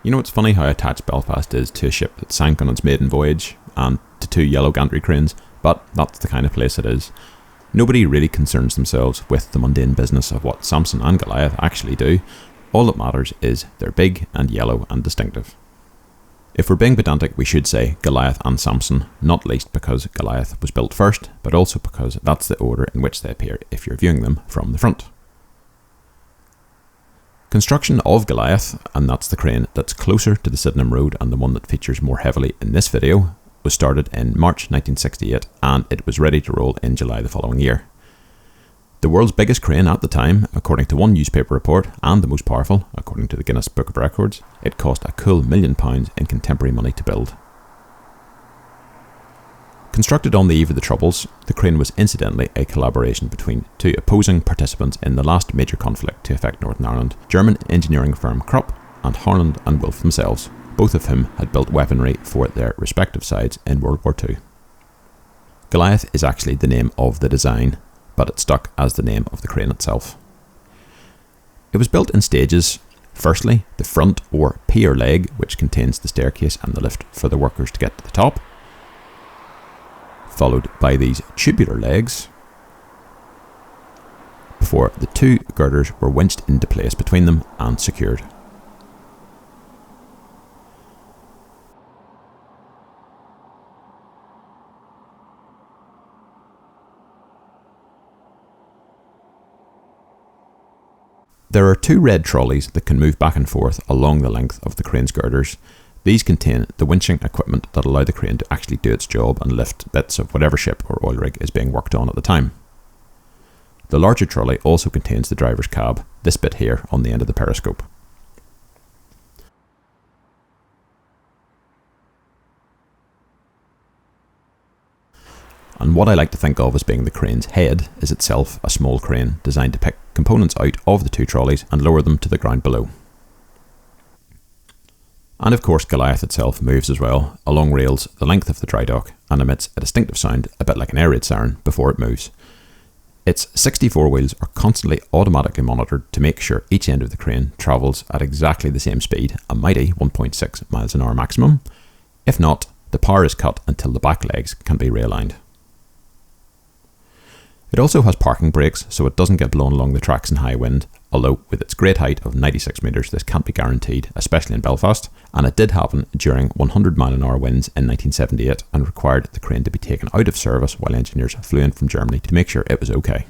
You know, it's funny how attached Belfast is to a ship that sank on its maiden voyage and to two yellow gantry cranes, but that's the kind of place it is. Nobody really concerns themselves with the mundane business of what Samson and Goliath actually do. All that matters is they're big and yellow and distinctive. If we're being pedantic, we should say Goliath and Samson, not least because Goliath was built first, but also because that's the order in which they appear if you're viewing them from the front. Construction of Goliath, and that's the crane that's closer to the Sydenham Road and the one that features more heavily in this video, was started in March 1968 and it was ready to roll in July the following year. The world's biggest crane at the time, according to one newspaper report, and the most powerful, according to the Guinness Book of Records, it cost a cool £1 million in contemporary money to build. Constructed on the eve of the Troubles, the crane was incidentally a collaboration between two opposing participants in the last major conflict to affect Northern Ireland, German engineering firm Krupp and Harland and Wolff themselves, both of whom had built weaponry for their respective sides in World War II. Goliath is actually the name of the design, but it stuck as the name of the crane itself. It was built in stages. Firstly, the front or pier leg, which contains the staircase and the lift for the workers to get to the top, followed by these tubular legs, before the two girders were winched into place between them and secured. There are two red trolleys that can move back and forth along the length of the crane's girders. These contain the winching equipment that allow the crane to actually do its job and lift bits of whatever ship or oil rig is being worked on at the time. The larger trolley also contains the driver's cab, this bit here on the end of the periscope. And what I like to think of as being the crane's head is itself a small crane designed to pick components out of the two trolleys and lower them to the ground below. And of course Goliath itself moves as well, along rails the length of the dry dock, and emits a distinctive sound a bit like an air raid siren before it moves. Its 64 wheels are constantly automatically monitored to make sure each end of the crane travels at exactly the same speed, a mighty 1.6 miles an hour maximum. If not, the power is cut until the back legs can be realigned. It also has parking brakes so it doesn't get blown along the tracks in high wind, although with its great height of 96 metres this can't be guaranteed, especially in Belfast, and it did happen during 100 mile an hour winds in 1978 and required the crane to be taken out of service while engineers flew in from Germany to make sure it was okay.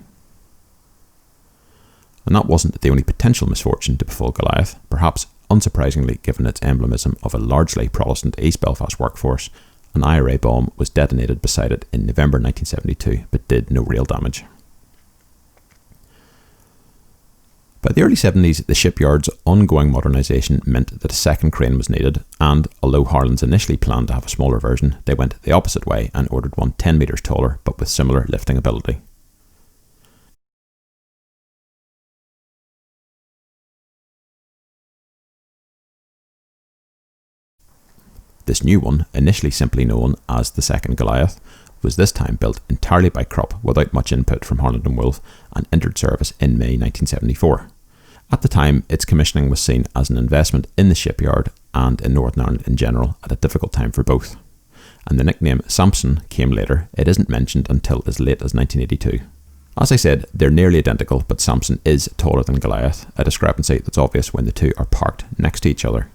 And that wasn't the only potential misfortune to befall Goliath, perhaps unsurprisingly given its emblemism of a largely Protestant East Belfast workforce. An IRA bomb was detonated beside it in November 1972, but did no real damage. By the early 70s, the shipyard's ongoing modernisation meant that a second crane was needed, and although Harlands initially planned to have a smaller version, they went the opposite way and ordered one 10 metres taller, but with similar lifting ability. This new one, initially simply known as the second Goliath, was this time built entirely by Krupp without much input from Harland and Wolff and entered service in May 1974. At the time, its commissioning was seen as an investment in the shipyard and in Northern Ireland in general at a difficult time for both. And the nickname Samson came later. It isn't mentioned until as late as 1982. As I said, they're nearly identical, but Samson is taller than Goliath, a discrepancy that's obvious when the two are parked next to each other.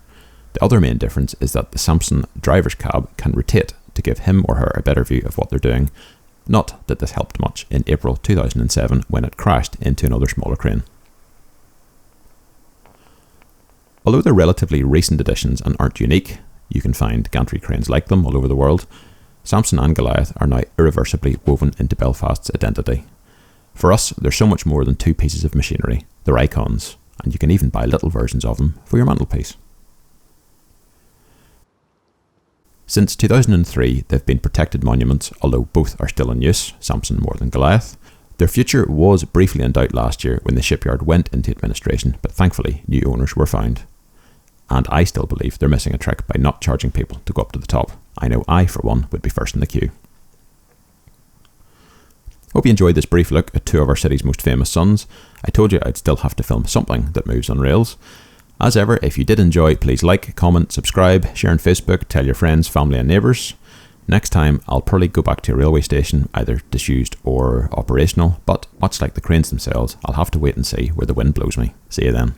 The other main difference is that the Samson driver's cab can rotate to give him or her a better view of what they're doing. Not that this helped much in April 2007 when it crashed into another smaller crane. Although they're relatively recent additions and aren't unique, you can find gantry cranes like them all over the world, Samson and Goliath are now irreversibly woven into Belfast's identity. For us, they're so much more than two pieces of machinery. They're icons, and you can even buy little versions of them for your mantelpiece. Since 2003, they've been protected monuments, although both are still in use, Samson more than Goliath. Their future was briefly in doubt last year when the shipyard went into administration, but thankfully new owners were found. And I still believe they're missing a trick by not charging people to go up to the top. I know I, for one, would be first in the queue. Hope you enjoyed this brief look at two of our city's most famous sons. I told you I'd still have to film something that moves on rails. As ever, if you did enjoy, please like, comment, subscribe, share on Facebook, tell your friends, family and neighbours. Next time, I'll probably go back to a railway station, either disused or operational, but much like the cranes themselves, I'll have to wait and see where the wind blows me. See you then.